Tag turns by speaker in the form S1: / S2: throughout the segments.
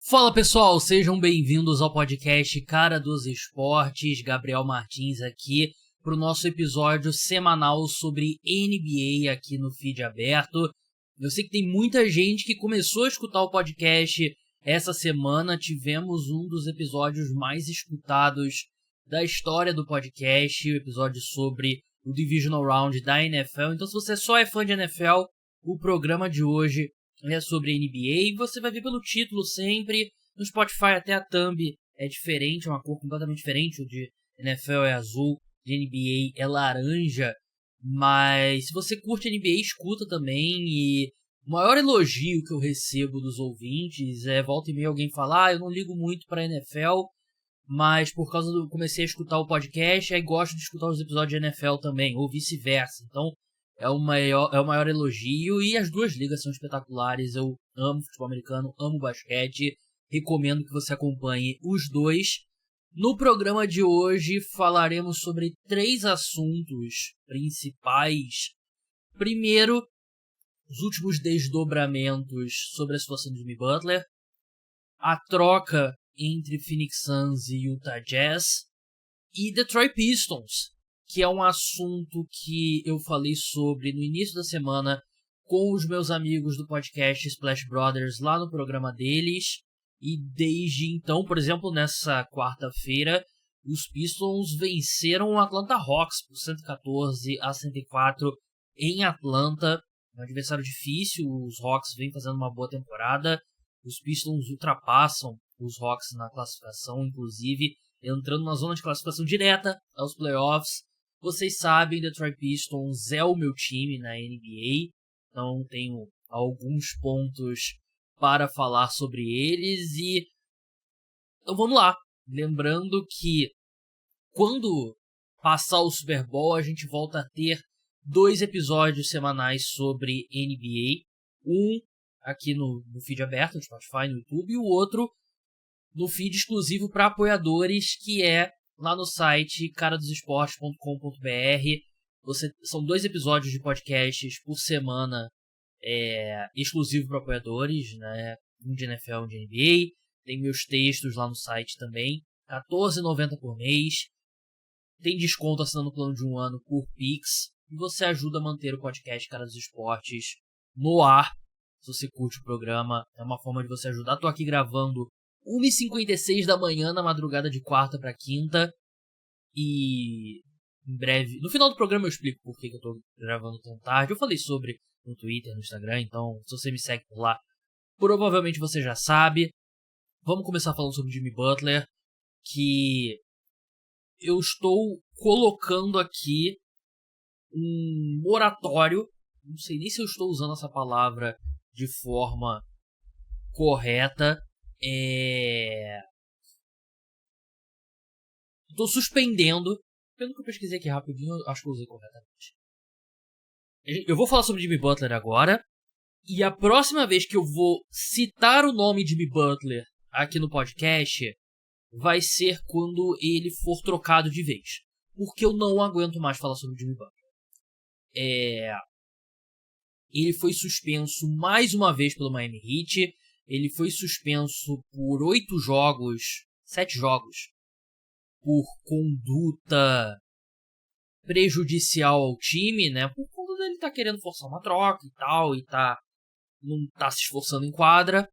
S1: Fala pessoal, sejam bem-vindos ao podcast Cara dos Esportes. Gabriel Martins aqui para o nosso episódio semanal sobre NBA aqui no feed aberto. Eu sei que tem muita gente que começou a escutar o podcast essa semana. Tivemos um dos episódios mais escutados da história do podcast, o episódio sobre o Divisional Round da NFL. Então, se você só é fã de NFL, o programa de hoje é sobre NBA, e você vai ver pelo título sempre. No Spotify até a thumb é diferente, é uma cor completamente diferente. O de NFL é azul, de NBA é laranja. Mas se você curte NBA, escuta também. E o maior elogio que eu recebo dos ouvintes é volta e meia alguém falar: eu não ligo muito pra NFL, mas por causa do comecei a escutar o podcast, aí gosto de escutar os episódios de NFL também, ou vice-versa. Então é o maior elogio, e as duas ligas são espetaculares. Eu amo futebol americano, amo basquete, recomendo que você acompanhe os dois. No programa de hoje falaremos sobre 3 assuntos principais. Primeiro, os últimos desdobramentos sobre a situação de Jimmy Butler, a troca entre Phoenix Suns e Utah Jazz, e Detroit Pistons, que é um assunto que eu falei sobre no início da semana com os meus amigos do podcast Splash Brothers lá no programa deles. E desde então, por exemplo, nessa quarta-feira, os Pistons venceram o Atlanta Hawks por 114-104 em Atlanta. Um adversário difícil, os Hawks vêm fazendo uma boa temporada. Os Pistons ultrapassam os Hawks na classificação, inclusive entrando na zona de classificação direta aos playoffs. Vocês sabem, Detroit Pistons é o meu time na NBA, então tenho alguns pontos para falar sobre eles. E então vamos lá, lembrando que quando passar o Super Bowl a gente volta a ter 2 episódios semanais sobre NBA, um aqui no feed aberto, no Spotify, no YouTube, e o outro no feed exclusivo para apoiadores, que é lá no site caradosesportes.com.br. São 2 episódios de podcasts por semana, exclusivo para apoiadores, né? Um de NFL, um de NBA. Tem meus textos lá no site também, R$14,90 por mês. Tem desconto assinando o plano de 1 ano por Pix. E você ajuda a manter o podcast Cara dos Esportes no ar. Se você curte o programa, é uma forma de você ajudar. Tô aqui gravando 1h56 da manhã na madrugada de quarta para quinta. E em breve, no final do programa eu explico por que eu tô gravando tão tarde. Eu falei sobre no Twitter, no Instagram, então se você me segue por lá, provavelmente você já sabe. Vamos começar falando sobre Jimmy Butler, que eu estou colocando aqui um moratório. Não sei nem se eu estou usando essa palavra de forma correta. Estou suspendendo. Pelo que eu pesquisei aqui rapidinho, eu acho que eu usei corretamente. Eu vou falar sobre Jimmy Butler agora. E a próxima vez que eu vou citar o nome de Jimmy Butler aqui no podcast vai ser quando ele for trocado de vez. Porque eu não aguento mais falar sobre Jimmy Butler. Ele foi suspenso mais uma vez pelo Miami Heat. Ele foi suspenso por 7 jogos, por conduta prejudicial ao time, né? Por conta dele tá querendo forçar uma troca e tal, e não tá se esforçando em quadra.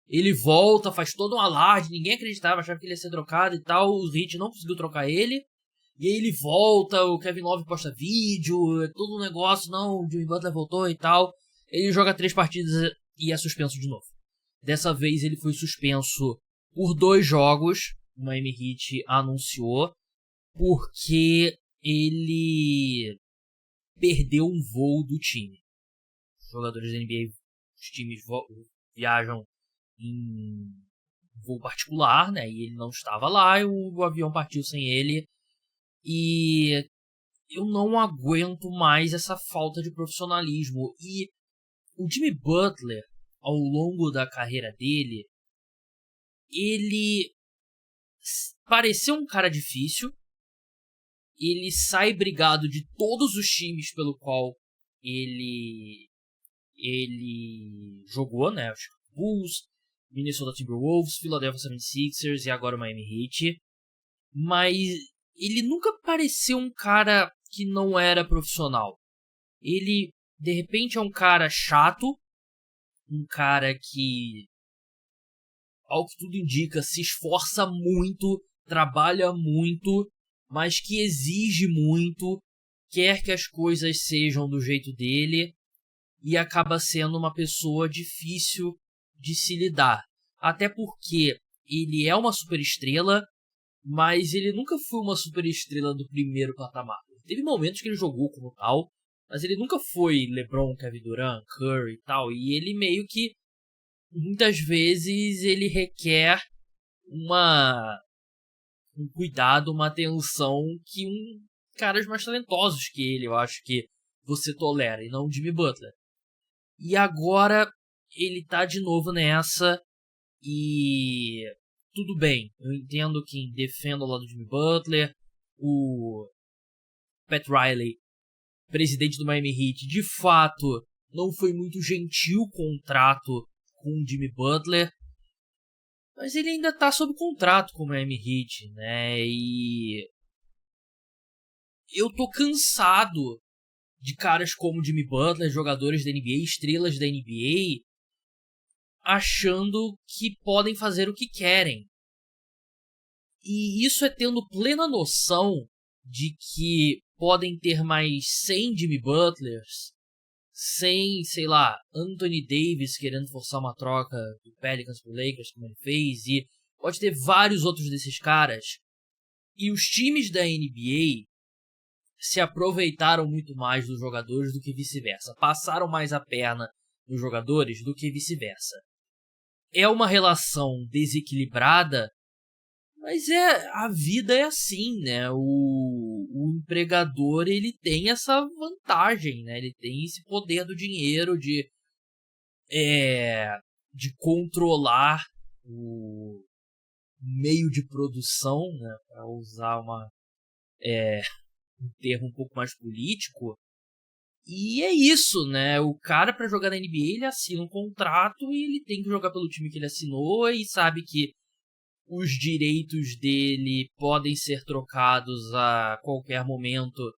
S1: Ele volta, faz todo um alarde, ninguém acreditava, achava que ele ia ser trocado e tal. O Heat não conseguiu trocar ele. E aí ele volta, o Kevin Love posta vídeo, é todo um negócio, não, o Jimmy Butler voltou e tal. Ele joga 3 partidas e é suspenso de novo. Dessa vez ele foi suspenso por 2 jogos, o Miami Heat anunciou, porque ele perdeu um voo do time. Os jogadores da NBA, os times viajam em voo particular, né? E ele não estava lá, e o avião partiu sem ele. E eu não aguento mais essa falta de profissionalismo. E o Jimmy Butler, ao longo da carreira dele, ele pareceu um cara difícil. Ele sai brigado de todos os times pelo qual ele jogou, né? Os Bulls, Minnesota Timberwolves, Philadelphia 76ers e agora o Miami Heat. Mas ele nunca pareceu um cara que não era profissional. Ele, de repente, é um cara chato, um cara que, ao que tudo indica, se esforça muito, trabalha muito, mas que exige muito, quer que as coisas sejam do jeito dele, e acaba sendo uma pessoa difícil de se lidar. Até porque ele é uma superestrela, mas ele nunca foi uma superestrela do primeiro patamar. Teve momentos que ele jogou como tal, mas ele nunca foi LeBron, Kevin Durant, Curry e tal. E ele meio que, muitas vezes, ele requer um cuidado, uma atenção que caras mais talentosos que ele, eu acho que você tolera, e não o Jimmy Butler. E agora ele tá de novo nessa, e tudo bem, eu entendo quem defende o lado do Jimmy Butler, o Pat Riley, presidente do Miami Heat, de fato não foi muito gentil o contrato com o Jimmy Butler, mas ele ainda tá sob contrato com o Miami Heat, né, e eu tô cansado de caras como Jimmy Butler, jogadores da NBA, estrelas da NBA, achando que podem fazer o que querem. E isso é tendo plena noção de que podem ter mais 100 Jimmy Butlers, 100, sei lá, Anthony Davis querendo forçar uma troca do Pelicans pro Lakers, como ele fez, e pode ter vários outros desses caras. E os times da NBA se aproveitaram muito mais dos jogadores do que vice-versa. Passaram mais a perna nos jogadores do que vice-versa. É uma relação desequilibrada, mas a vida é assim, né? O empregador, ele tem essa vantagem, né? Ele tem esse poder do dinheiro de controlar o meio de produção, né? Para usar um termo um pouco mais político. E é isso, né? O cara, para jogar na NBA, ele assina um contrato e ele tem que jogar pelo time que ele assinou e sabe que os direitos dele podem ser trocados a qualquer momento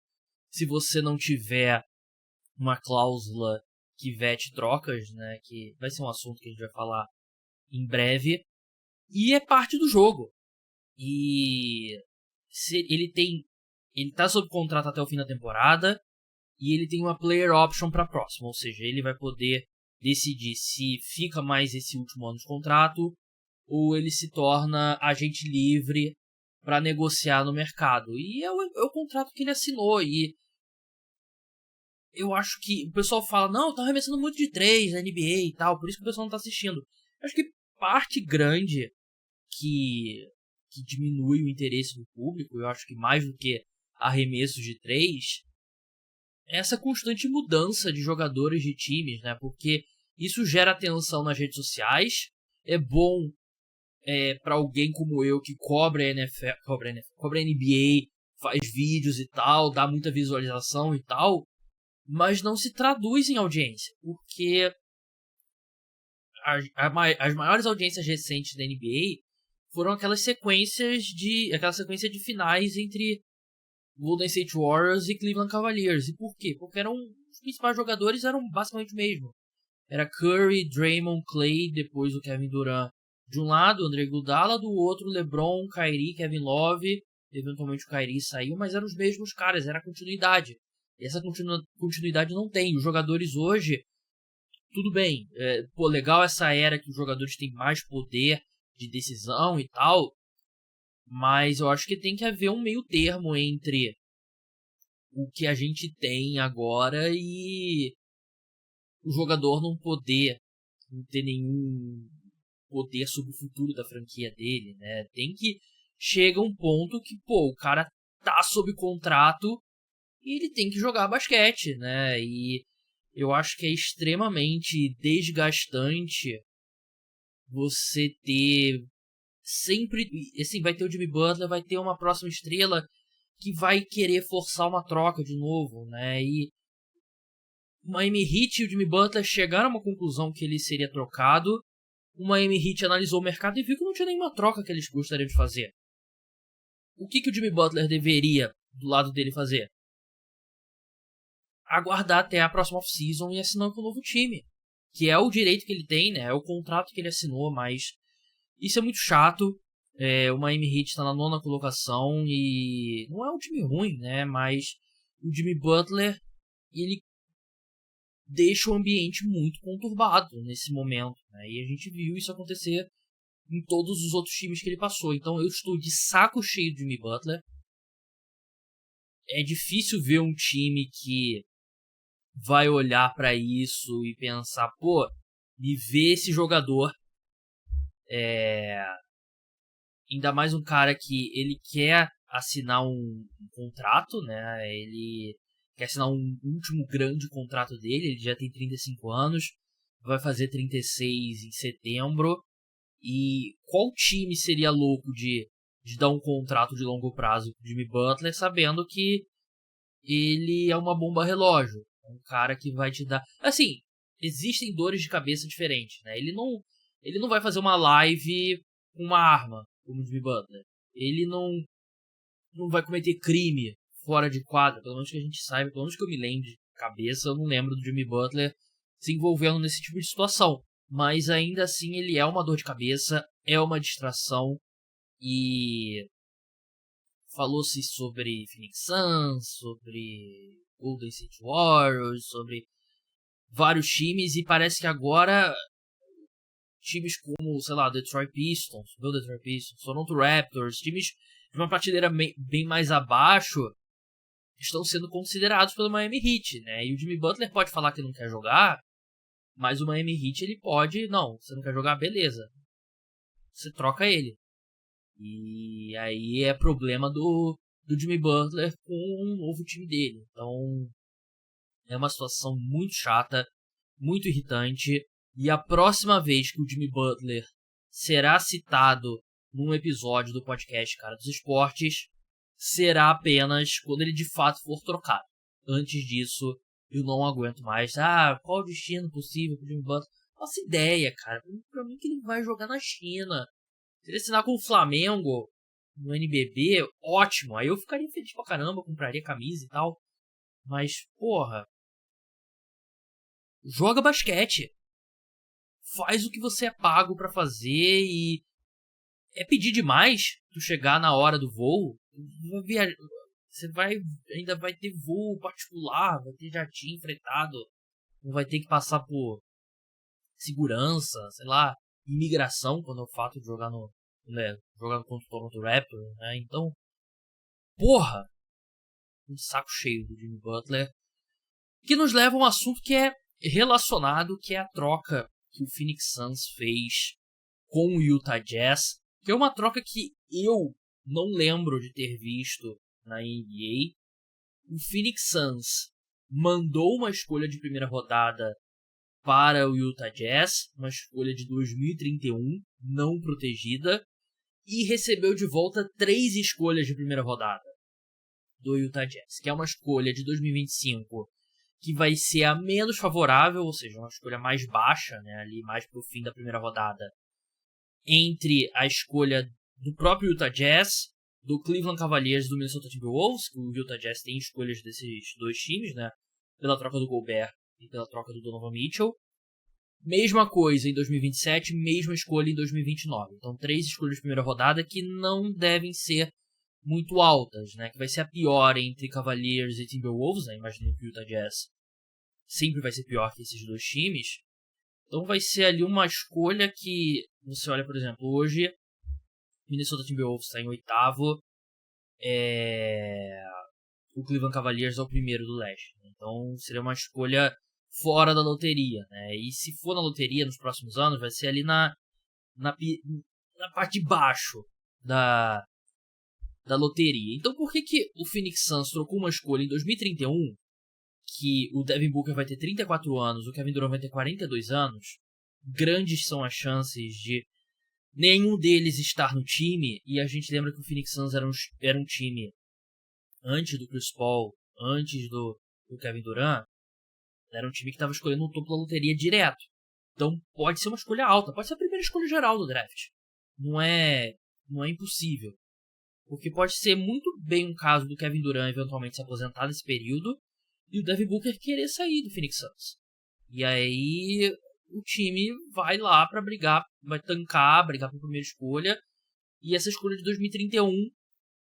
S1: se você não tiver uma cláusula que vete trocas, né? Que vai ser um assunto que a gente vai falar em breve. E é parte do jogo. E ele tá sob contrato até o fim da temporada e ele tem uma player option para a próxima, ou seja, ele vai poder decidir se fica mais esse último ano de contrato ou ele se torna agente livre para negociar no mercado. E é o contrato que ele assinou. E eu acho que o pessoal fala, não, tá arremessando muito de 3 na NBA e tal, por isso que o pessoal não tá assistindo. Eu acho que parte grande que diminui o interesse do público, eu acho que mais do que arremessos de 3, é essa constante mudança de jogadores de times, né? Porque isso gera atenção nas redes sociais, é bom para alguém como eu que cobra a NBA, faz vídeos e tal, dá muita visualização e tal, mas não se traduz em audiência, porque as maiores audiências recentes da NBA foram aquela sequência de finais entre Golden State Warriors e Cleveland Cavaliers. E por quê? Porque os principais jogadores eram basicamente o mesmo. Era Curry, Draymond, Clay, depois o Kevin Durant de um lado, André Iguodala, do outro LeBron, Kyrie, Kevin Love. Eventualmente o Kyrie saiu, mas eram os mesmos caras, era a continuidade. E essa continuidade não tem. Os jogadores hoje, tudo bem, legal essa era que os jogadores têm mais poder de decisão e tal, mas eu acho que tem que haver um meio termo entre o que a gente tem agora e o jogador não ter nenhum poder sobre o futuro da franquia dele, né? Chega um ponto que, o cara tá sob contrato e ele tem que jogar basquete, né? E eu acho que é extremamente desgastante você ter sempre, assim, vai ter o Jimmy Butler, vai ter uma próxima estrela que vai querer forçar uma troca de novo, né? E o Miami Heat e o Jimmy Butler chegaram a uma conclusão que ele seria trocado o Miami Heat analisou o mercado e viu que não tinha nenhuma troca que eles gostariam de fazer. O que o Jimmy Butler deveria, do lado dele, fazer? Aguardar até a próxima off-season e assinar com um novo time. Que é o direito que ele tem, né? É o contrato que ele assinou, mas isso é muito chato. O Miami Heat está na 9ª colocação e não é um time ruim, né? Mas o Jimmy Butler, ele deixa o ambiente muito conturbado nesse momento, né? E a gente viu isso acontecer em todos os outros times que ele passou. Então eu estou de saco cheio de Jimmy Butler. É difícil ver um time que vai olhar pra isso e pensar, pô, me vê esse jogador. Ainda mais um cara que ele quer assinar um contrato, né? Ele quer assinar um último grande contrato dele. Ele já tem 35 anos, vai fazer 36 em setembro. E qual time seria louco de dar um contrato de longo prazo pro Jimmy Butler, sabendo que ele é uma bomba relógio? Um cara que vai te dar... Assim, existem dores de cabeça diferentes, né? Ele não vai fazer uma live com uma arma, como o Jimmy Butler. Ele não vai cometer crime fora de quadra, pelo menos que a gente saiba, pelo menos que eu me lembre de cabeça, eu não lembro do Jimmy Butler se envolvendo nesse tipo de situação. Mas ainda assim ele é uma dor de cabeça, é uma distração e falou-se sobre Phoenix Suns, sobre Golden State Warriors, sobre vários times e parece que agora times como, sei lá, Detroit Pistons, Toronto Raptors, times de uma prateleira bem mais abaixo estão sendo considerados pelo Miami Heat, né? E o Jimmy Butler pode falar que não quer jogar, mas o Miami Heat ele pode, não, você não quer jogar, beleza. Você troca ele. E aí é problema do Jimmy Butler com um novo time dele. Então é uma situação muito chata, muito irritante. E a próxima vez que o Jimmy Butler será citado num episódio do podcast Cara dos Esportes, será apenas quando ele de fato for trocado. Antes disso, eu não aguento mais. Qual o destino possível pro Jimmy Butler? Nossa ideia, cara. Pra mim que ele vai jogar na China. Se ele assinar com o Flamengo no NBB, ótimo. Aí eu ficaria feliz pra caramba, compraria camisa e tal. Mas, porra, joga basquete. Faz o que você é pago pra fazer e é pedir demais tu chegar na hora do voo. Você ainda vai ter voo particular, vai ter jatinho fretado, não vai ter que passar por segurança, sei lá, imigração quando é o fato de jogar jogar contra o Toronto Raptors, né? Então, porra, um saco cheio do Jimmy Butler, que nos leva a um assunto que é relacionado, que é a troca que o Phoenix Suns fez com o Utah Jazz, que é uma troca que eu não lembro de ter visto na NBA. O Phoenix Suns mandou uma escolha de primeira rodada para o Utah Jazz, uma escolha de 2031, não protegida, e recebeu de volta 3 escolhas de primeira rodada do Utah Jazz, que é uma escolha de 2025 que vai ser a menos favorável, ou seja, uma escolha mais baixa, né, ali mais pro fim da primeira rodada, entre a escolha do próprio Utah Jazz, do Cleveland Cavaliers e do Minnesota Timberwolves, que o Utah Jazz tem escolhas desses dois times, né, pela troca do Gobert e pela troca do Donovan Mitchell. Mesma coisa em 2027, mesma escolha em 2029. Então, 3 escolhas de primeira rodada que não devem ser muito altas, né? Que vai ser a pior entre Cavaliers e Timberwolves, né? Imagino que o Utah Jazz sempre vai ser pior que esses dois times. Então vai ser ali uma escolha que você olha, por exemplo, hoje Minnesota Timberwolves está em 8º, o Cleveland Cavaliers é o primeiro do leste. Então seria uma escolha fora da loteria, né? E se for na loteria nos próximos anos, vai ser ali na parte de baixo da loteria. Então por que o Phoenix Suns trocou uma escolha em 2031, que o Devin Booker vai ter 34 anos, o Kevin Durant vai ter 42 anos, grandes são as chances de nenhum deles estar no time, e a gente lembra que o Phoenix Suns era um time antes do Chris Paul, antes do Kevin Durant, era um time que estava escolhendo o topo da loteria direto. Então pode ser uma escolha alta, pode ser a primeira escolha geral do draft. Não é impossível. Porque pode ser muito bem um caso do Kevin Durant eventualmente se aposentar nesse período e o Devin Booker querer sair do Phoenix Suns. E aí o time vai lá pra brigar, vai tancar, brigar pra primeira escolha. E essa escolha de 2031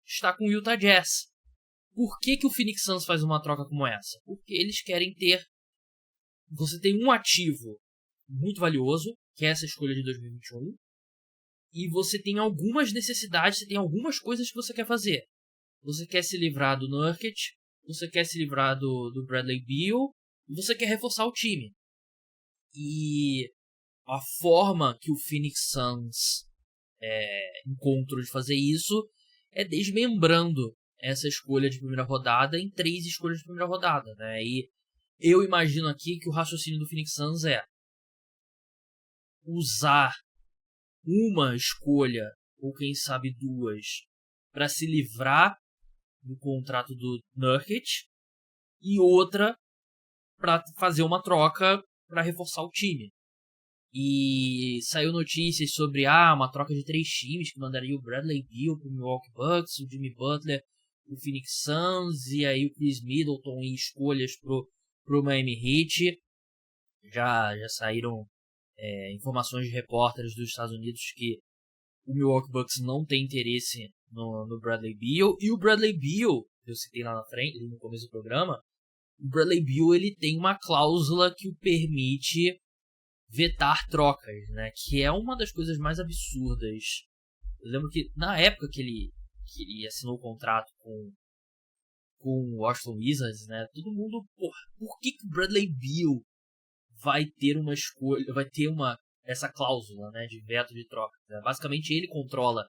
S1: está com o Utah Jazz. Por que o Phoenix Suns faz uma troca como essa? Porque eles querem ter... Você tem um ativo muito valioso, que é essa escolha de 2021, e você tem algumas necessidades, você tem algumas coisas que você quer fazer. Você quer se livrar do Nurkic, você quer se livrar do Bradley Beal, e você quer reforçar o time. E a forma que o Phoenix Suns encontrou de fazer isso é desmembrando essa escolha de primeira rodada em 3 escolhas de primeira rodada, né? E eu imagino aqui que o raciocínio do Phoenix Suns é usar uma escolha, ou quem sabe 2, para se livrar do contrato do Nurkic, e outra para fazer uma troca para reforçar o time. E saiu notícias sobre uma troca de 3 times que mandaria o Bradley Beal pro Milwaukee Bucks, o Jimmy Butler pro Phoenix Suns, e aí o Chris Middleton em escolhas pro Miami Heat. Já saíram informações de repórteres dos Estados Unidos que o Milwaukee Bucks não tem interesse no Bradley Beal. E o Bradley Beal, eu citei lá na frente, no começo do programa, o Bradley Beal ele tem uma cláusula que o permite vetar trocas, né? Que é uma das coisas mais absurdas. Eu lembro que na época que ele assinou o contrato com o Washington Wizards, né? Todo mundo, por que o Bradley Beal vai ter uma escolha, essa cláusula, né, de veto de troca, né? Basicamente ele controla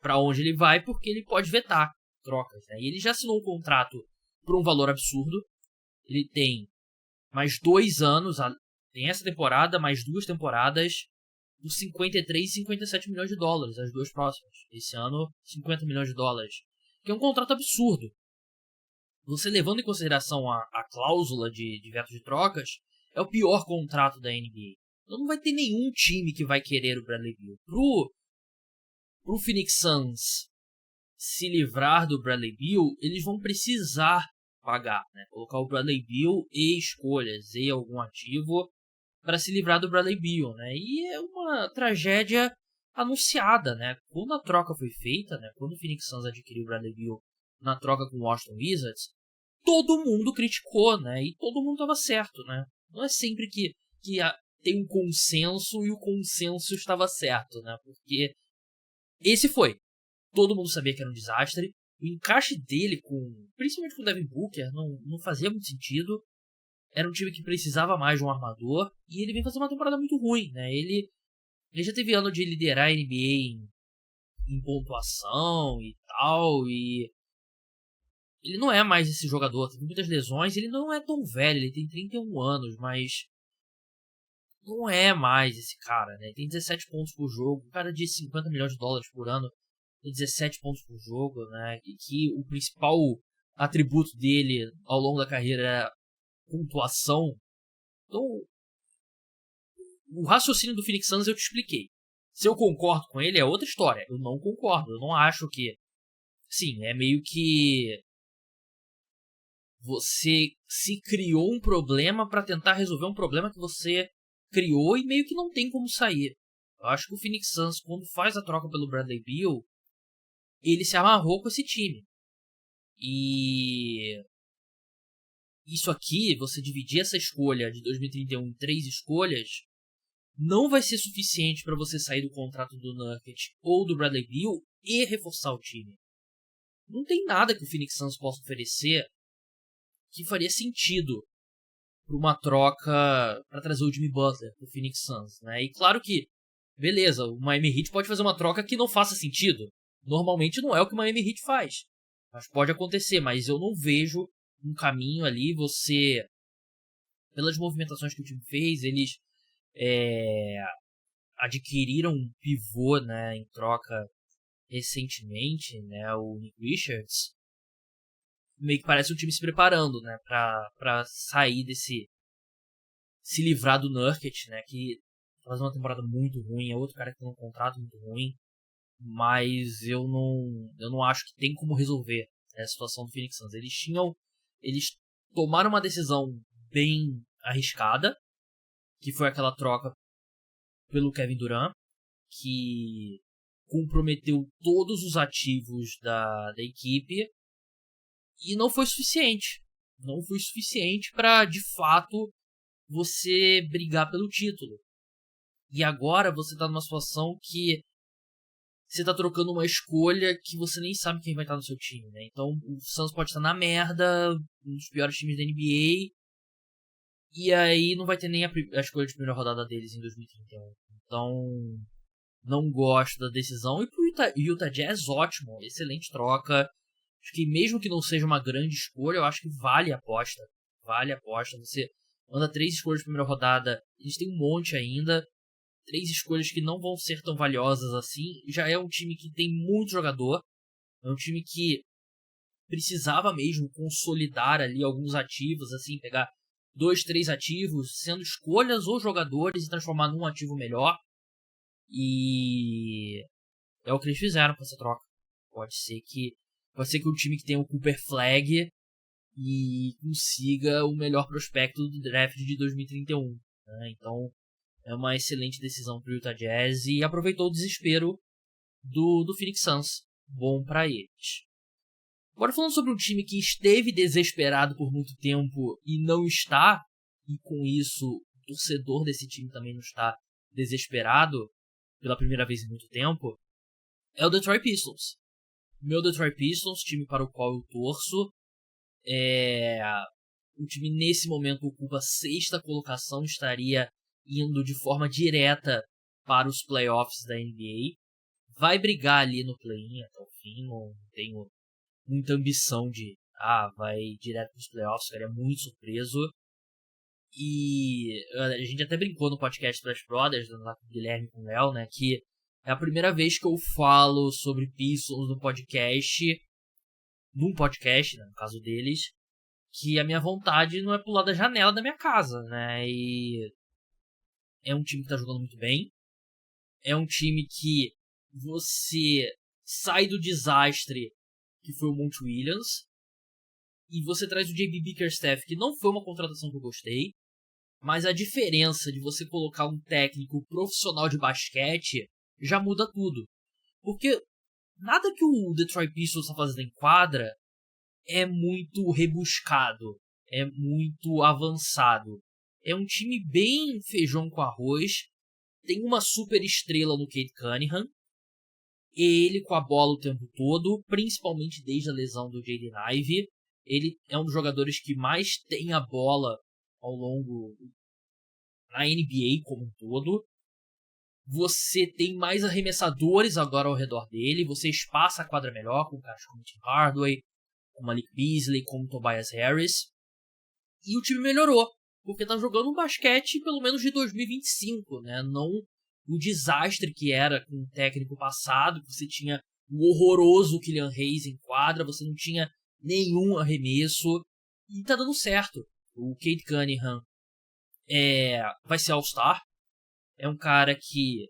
S1: para onde ele vai, porque ele pode vetar trocas, né? E ele já assinou um contrato por um valor absurdo. Ele tem mais 2 anos, tem essa temporada, mais 2 temporadas, por 53 e 57 milhões de dólares, as 2 próximas. Esse ano, 50 milhões de dólares. Que é um contrato absurdo. Você levando em consideração a cláusula de veto de trocas, é o pior contrato da NBA. Então não vai ter nenhum time que vai querer o Bradley Beal. Pro Phoenix Suns se livrar do Bradley Beal, eles vão precisar pagar, né? Colocar o Bradley Beal e escolhas e algum ativo para se livrar do Bradley Beal, né? E é uma tragédia anunciada, né? Quando a troca foi feita, né? Quando o Phoenix Suns adquiriu o Bradley Beal na troca com o Washington Wizards, todo mundo criticou, né? E todo mundo estava certo, né? Não é sempre que tem um consenso e o consenso estava certo, né? Porque esse foi. Todo mundo sabia que era um desastre. O encaixe dele principalmente com o Devin Booker, não fazia muito sentido. Era um time que precisava mais de um armador. E ele vem fazer uma temporada muito ruim, né? Ele já teve ano de liderar a NBA em pontuação e tal. E ele não é mais esse jogador. Tem muitas lesões. Ele não é tão velho. Ele tem 31 anos, mas não é mais esse cara, né? Ele tem 17 pontos por jogo. Um cara de 50 milhões de dólares por ano tem 17 pontos por jogo, né? E que o principal atributo dele ao longo da carreira é pontuação. Então, o raciocínio do Phoenix Suns eu te expliquei. Se eu concordo com ele é outra história. Eu não concordo. Eu não acho que... Sim, é meio que... Você se criou um problema para tentar resolver um problema que você criou e meio que não tem como sair. Eu acho que o Phoenix Suns, quando faz a troca pelo Bradley Beal, ele se amarrou com esse time. E isso aqui, você dividir essa escolha de 2031 em 3 escolhas, não vai ser suficiente para você sair do contrato do Nurkic ou do Bradley Beal e reforçar o time. Não tem nada que o Phoenix Suns possa oferecer que faria sentido para uma troca para trazer o Jimmy Butler pro Phoenix Suns, né? E claro que, beleza, o Miami Heat pode fazer uma troca que não faça sentido. Normalmente não é o que o Miami Heat faz. Mas pode acontecer, mas eu não vejo um caminho ali. Você, pelas movimentações que o time fez, eles adquiriram um pivô, né, em troca recentemente, né, o Nick Richards. Meio que parece um time se preparando, né, pra sair se livrar do Nurkic, né, que faz uma temporada muito ruim, é outro cara que tem um contrato muito ruim, mas eu não acho que tem como resolver a situação do Phoenix Suns. Eles tomaram uma decisão bem arriscada, que foi aquela troca pelo Kevin Durant, que comprometeu todos os ativos da equipe e não foi suficiente. Não foi suficiente para, de fato, você brigar pelo título. E agora você tá numa situação que você tá trocando uma escolha que você nem sabe quem vai estar no seu time, né? Então o Suns pode estar na merda, um dos piores times da NBA, e aí não vai ter nem a escolha de primeira rodada deles em 2031. Então, não gosto da decisão. E pro Utah Jazz, ótimo, excelente troca. Acho que mesmo que não seja uma grande escolha, eu acho que vale a aposta. Vale a aposta. Você manda 3 escolhas de primeira rodada, eles têm um monte ainda. 3 escolhas que não vão ser tão valiosas assim. Já é um time que tem muito jogador. É um time que precisava mesmo consolidar ali alguns ativos, assim, pegar 2, 3 ativos, sendo escolhas ou jogadores, e transformar num ativo melhor. E é o que eles fizeram com essa troca. Pode ser que o time que tem o Cooper Flag e consiga o melhor prospecto do draft de 2031. Né? Então é uma excelente decisão para o Utah Jazz e aproveitou o desespero do Phoenix Suns. Bom para eles. Agora falando sobre um time que esteve desesperado por muito tempo e não está, e com isso o torcedor desse time também não está desesperado pela primeira vez em muito tempo, é o Detroit Pistons. Meu Detroit Pistons, time para o qual eu torço, o time nesse momento ocupa a 6ª colocação, estaria indo de forma direta para os playoffs da NBA. Vai brigar ali no play-in até o fim, não tenho muita ambição de vai direto para os playoffs, ficaria muito surpreso. E a gente até brincou no podcast Flash Brothers, lá com o Guilherme e com o Léo, né, que é a primeira vez que eu falo sobre Pistons no podcast, num podcast, né, no caso deles, que a minha vontade não é pular da janela da minha casa, né, e é um time que tá jogando muito bem, é um time que você sai do desastre que foi o Monty Williams, e você traz o JB Bickerstaff, que não foi uma contratação que eu gostei, mas a diferença de você colocar um técnico profissional de basquete já muda tudo. Porque nada que o Detroit Pistons está fazendo em quadra é muito rebuscado, é muito avançado. É um time bem feijão com arroz, tem uma super estrela no Cade Cunningham, ele com a bola o tempo todo, principalmente desde a lesão do Jaden Ivey. Ele é um dos jogadores que mais tem a bola ao longo na NBA como um todo. Você tem mais arremessadores agora ao redor dele, você espaça a quadra melhor com caras como Tim Hardaway, como Malik Beasley, como Tobias Harris. E o time melhorou, porque tá jogando um basquete pelo menos de 2025, né? Não o desastre que era com o técnico passado, que você tinha o horroroso Killian Hayes em quadra, você não tinha nenhum arremesso, e tá dando certo. O Cade Cunningham vai ser All-Star, é um cara que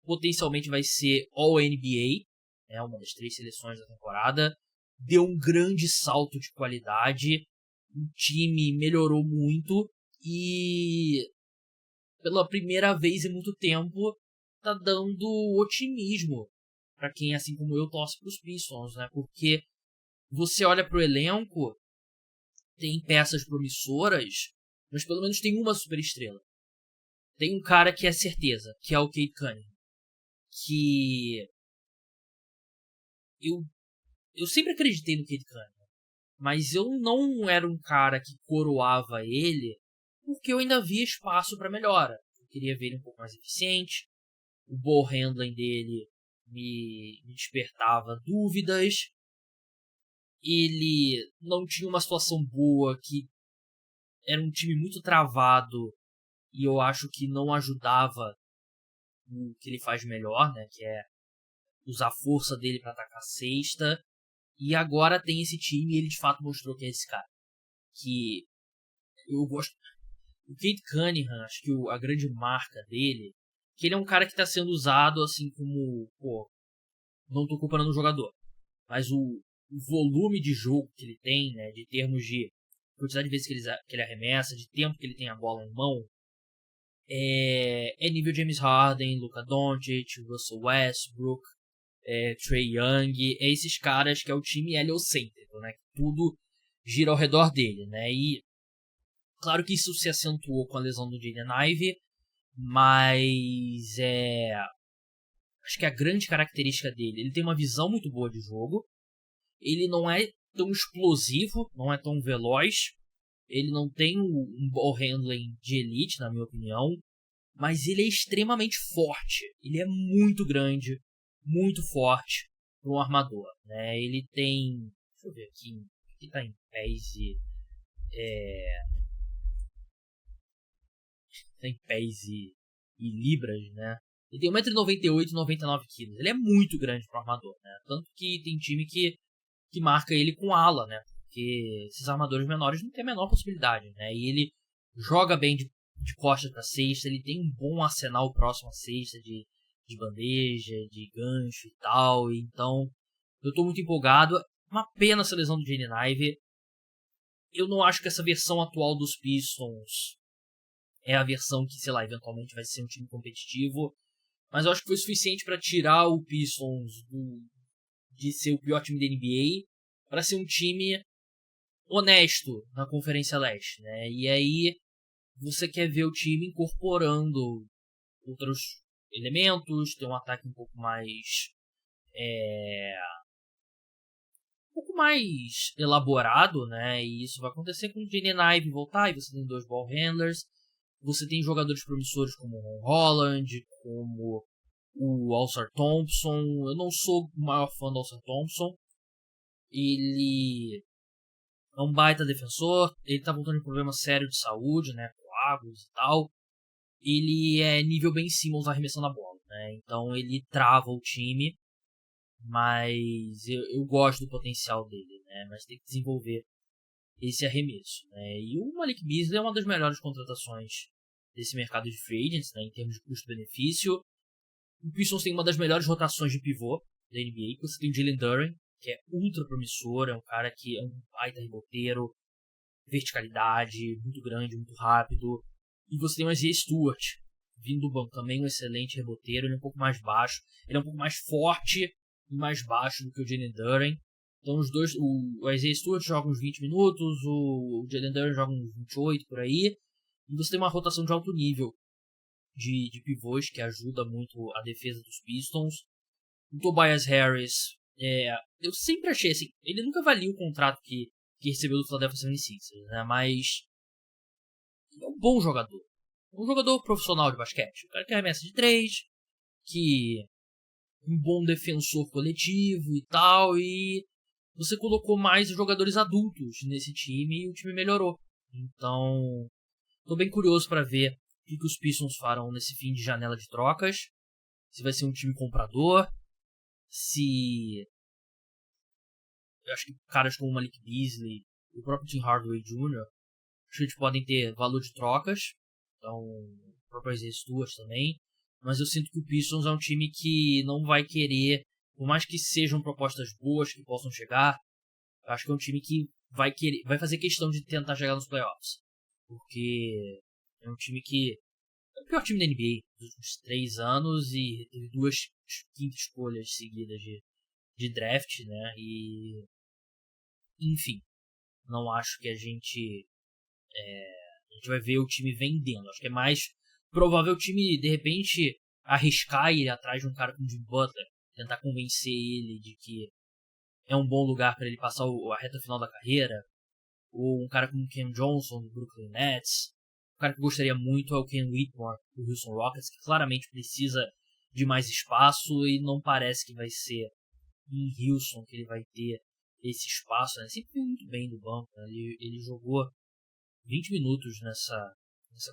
S1: potencialmente vai ser All-NBA, uma das 3 seleções da temporada, deu um grande salto de qualidade, o time melhorou muito e pela primeira vez em muito tempo tá dando otimismo para quem, assim como eu, torce pros Pistons, né? Porque você olha pro elenco, tem peças promissoras, mas pelo menos tem uma superestrela. Tem um cara que é certeza, que é o Cade Cunningham, que eu sempre acreditei no Cade Cunningham, mas eu não era um cara que coroava ele porque eu ainda via espaço para melhora. Eu queria ver ele um pouco mais eficiente, o ball handling dele me despertava dúvidas, ele não tinha uma situação boa, que era um time muito travado e eu acho que não ajudava o que ele faz melhor, né, que é usar a força dele para atacar a cesta. E agora tem esse time e ele de fato mostrou que é esse cara. Que eu gosto O Cade Cunningham, acho que a grande marca dele, que ele é um cara que está sendo usado assim como, pô, não tô comparando o jogador, mas o volume de jogo que ele tem, né, de termos de quantidade de vezes que ele arremessa, de tempo que ele tem a bola em mão, é nível James Harden, Luka Doncic, Russell Westbrook, Trae Young, é esses caras que é o time heliocêntrico, né, que tudo gira ao redor dele, né, e claro que isso se acentuou com a lesão do Jaden Ivey, mas acho que a grande característica dele, ele tem uma visão muito boa de jogo, ele não é tão explosivo, não é tão veloz, ele não tem um ball handling de elite, na minha opinião, mas ele é extremamente forte, ele é muito grande, muito forte para um armador, né? Ele tem, deixa eu ver aqui tá em pés e libras, né? Ele tem 1,98m e 99kg. Ele é muito grande para um armador, né? Tanto que tem time que marca ele com ala, né? Porque esses armadores menores não tem a menor possibilidade, né? E ele joga bem de costas para cesta, ele tem um bom arsenal próximo à cesta de bandeja, de gancho e tal. Então, eu tô muito empolgado. Uma pena essa lesão do Jaden Ivey. Eu não acho que essa versão atual dos Pistons é a versão que, sei lá, eventualmente vai ser um time competitivo. Mas eu acho que foi suficiente para tirar o Pistons de ser o pior time da NBA para ser um time honesto na Conferência Leste, né? E aí você quer ver o time incorporando outros elementos, ter um ataque um pouco mais elaborado, né? E isso vai acontecer com o Jaden Ivey voltar, e você tem 2 ball handlers, você tem jogadores promissores como o Ron Holland, como o Ausar Thompson. Eu não sou o maior fã do Ausar Thompson. Ele é um baita defensor, ele tá voltando de problema sério de saúde, né, coágulos e tal. Ele é nível Ben Simmons arremessando a bola, né, então ele trava o time, mas eu gosto do potencial dele, né, mas tem que desenvolver esse arremesso, né. E o Malik Beasley é uma das melhores contratações desse mercado de free agents, né, em termos de custo-benefício. O Pistons tem uma das melhores rotações de pivô da NBA, você tem o Jalen Duren, que é ultra promissor, é um cara que é um baita reboteiro, verticalidade, muito grande, muito rápido. E você tem o Isaiah Stewart, vindo do banco, também um excelente reboteiro, ele é um pouco mais baixo, ele é um pouco mais forte e mais baixo do que o Jalen Duren. Então os dois, o Isaiah Stewart joga uns 20 minutos, o Jalen Duren joga uns 28 por aí, e você tem uma rotação de alto nível de pivôs que ajuda muito a defesa dos Pistons. O Tobias Harris, eu sempre achei assim, ele nunca valia o contrato que recebeu do Philadelphia 76ers, né? Mas é um bom jogador. Um jogador profissional de basquete. Um cara que arremessa de 3, que um bom defensor coletivo e tal, e você colocou mais jogadores adultos nesse time e o time melhorou. Então, tô bem curioso para ver o que os Pistons farão nesse fim de janela de trocas. Se vai ser um time comprador, se eu acho que caras como o Malik Beasley e o próprio Tim Hardaway Jr. acho que eles podem ter valor de trocas. Então, o próprio Isaiah Stewart também. Mas eu sinto que o Pistons é um time que não vai querer, por mais que sejam propostas boas que possam chegar, eu acho que é um time que vai fazer questão de tentar chegar nos playoffs. Porque é um time que é o pior time da NBA nos últimos 3 anos e teve 2 quintas escolhas seguidas de draft, né? E enfim, não acho que a gente vai ver o time vendendo. Acho que é mais provável o time, de repente, arriscar e ir atrás de um cara como o Jimmy Butler, tentar convencer ele de que é um bom lugar para ele passar a reta final da carreira, ou um cara como o Cam Johnson do Brooklyn Nets. Um cara que eu gostaria muito é o Ken Whitmore do Houston Rockets, que claramente precisa de mais espaço e não parece que vai ser em Houston que ele vai ter esse espaço, né? Sempre foi muito bem do banco, né? Ele jogou 20 minutos nessa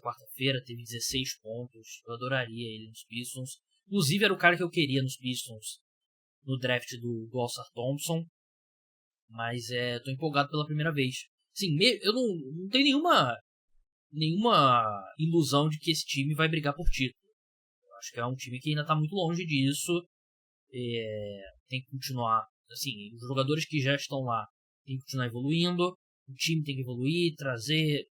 S1: quarta-feira, teve 16 pontos. Eu adoraria ele nos Pistons. Inclusive era o cara que eu queria nos Pistons no draft do Ausar Thompson. Mas tô empolgado pela primeira vez. Sim, eu não tenho nenhuma ilusão de que esse time vai brigar por título. Eu acho que é um time que ainda está muito longe disso. Tem que continuar, assim, os jogadores que já estão lá tem que continuar evoluindo, o time tem que evoluir,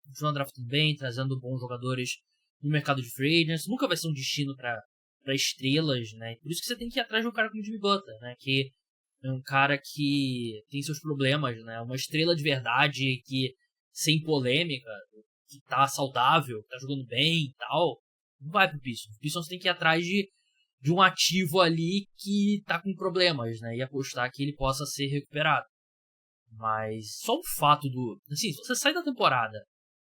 S1: continuar draftando bem, trazendo bons jogadores no mercado de free agents. Nunca vai ser um destino para estrelas, né? Por isso que você tem que ir atrás de um cara como o Jimmy Butler, né? Que é um cara que tem seus problemas, né? Uma estrela de verdade que, sem polêmica, que tá saudável, tá jogando bem e tal, não vai pro Pistons. O Pistons tem que ir atrás de um ativo ali que tá com problemas, né? E apostar que ele possa ser recuperado. Mas só o fato assim, você sai da temporada,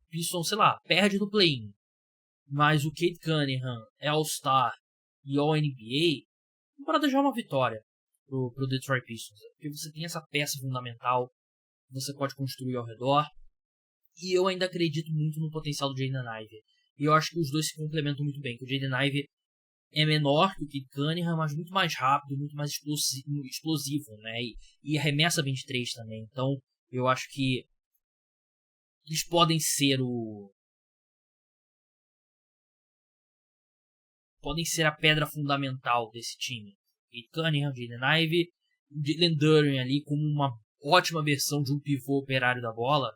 S1: Pistons, sei lá, perde no play-in, mas o Cade Cunningham é All-Star e All-NBA, a temporada já é uma vitória pro Detroit Pistons. Porque você tem essa peça fundamental que você pode construir ao redor. E eu ainda acredito muito no potencial do Jaden Ivey. E eu acho que os dois se complementam muito bem. Que o Jaden Ivey é menor que o Cade Cunningham, mas muito mais rápido, muito mais explosivo, né? E arremessa bem de 3 também. Então, eu acho que eles podem ser a pedra fundamental desse time. Cade Cunningham, Jaden Ivey, Jalen Duren ali como uma ótima versão de um pivô operário da bola.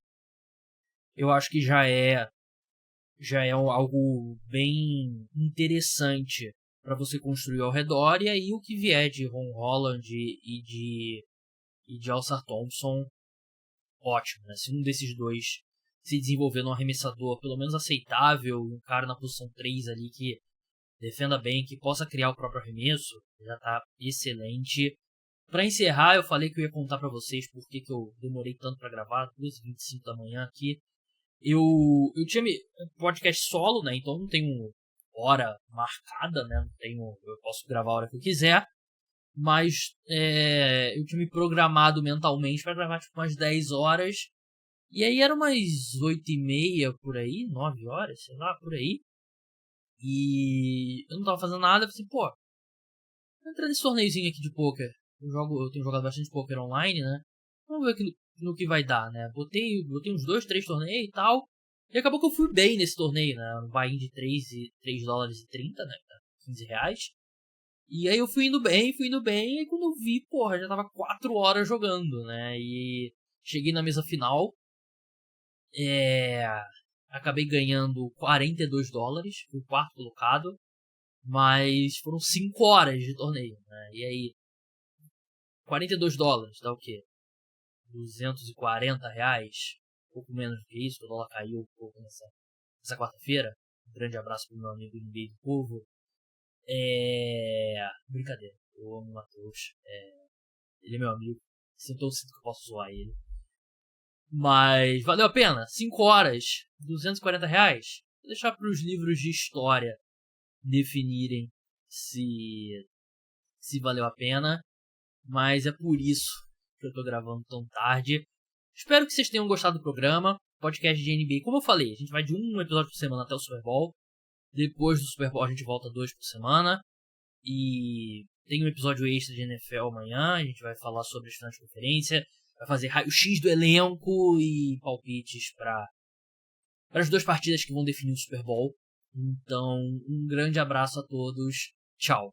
S1: Eu acho que já é algo bem interessante para você construir ao redor. E aí o que vier de Ron Holland e de Alsar Thompson, ótimo, né? Se um desses dois se desenvolver num arremessador pelo menos aceitável, um cara na posição 3 ali que defenda bem, que possa criar o próprio arremesso, já tá excelente. Para encerrar, eu falei que eu ia contar para vocês por que eu demorei tanto para gravar, 2h25 da manhã aqui. Eu tinha podcast solo, né? Então não tenho hora marcada, né? Eu posso gravar a hora que eu quiser. Mas eu tinha me programado mentalmente para gravar tipo umas 10 horas. E aí era umas 8h30 por aí, 9 horas, sei lá, por aí. E eu não tava fazendo nada, eu falei assim, pô, vou entrar nesse torneiozinho aqui de poker. Eu tenho jogado bastante poker online, né? Vamos ver no que vai dar, né? Botei uns 2, 3 torneios e tal. E acabou que eu fui bem nesse torneio, né? Um buy-in de 3 dólares e 30, né? 15 reais. E aí eu fui indo bem. E aí quando eu vi, porra, já tava 4 horas jogando, né? E cheguei na mesa final. Acabei ganhando 42 dólares. Fui o quarto colocado. Mas foram 5 horas de torneio, né? E aí, 42 dólares, dá o quê? 240 reais, um pouco menos do que isso, o dólar caiu um pouco nessa quarta-feira. Um grande abraço pro meu amigo NBA do Povo. Brincadeira, eu amo o Matheus. Ele é meu amigo, sinto que eu posso zoar ele. Mas valeu a pena, 5 horas, 240 reais. Vou deixar para os livros de história definirem se valeu a pena. Mas é por isso que eu tô gravando tão tarde. Espero que vocês tenham gostado do programa. Podcast de NBA. Como eu falei, a gente vai de um episódio por semana até o Super Bowl. Depois do Super Bowl a gente volta 2 por semana. E tem um episódio extra de NFL amanhã. A gente vai falar sobre as finais de conferência. Vai fazer raio-x do elenco e palpites para as 2 partidas que vão definir o Super Bowl. Então, um grande abraço a todos. Tchau.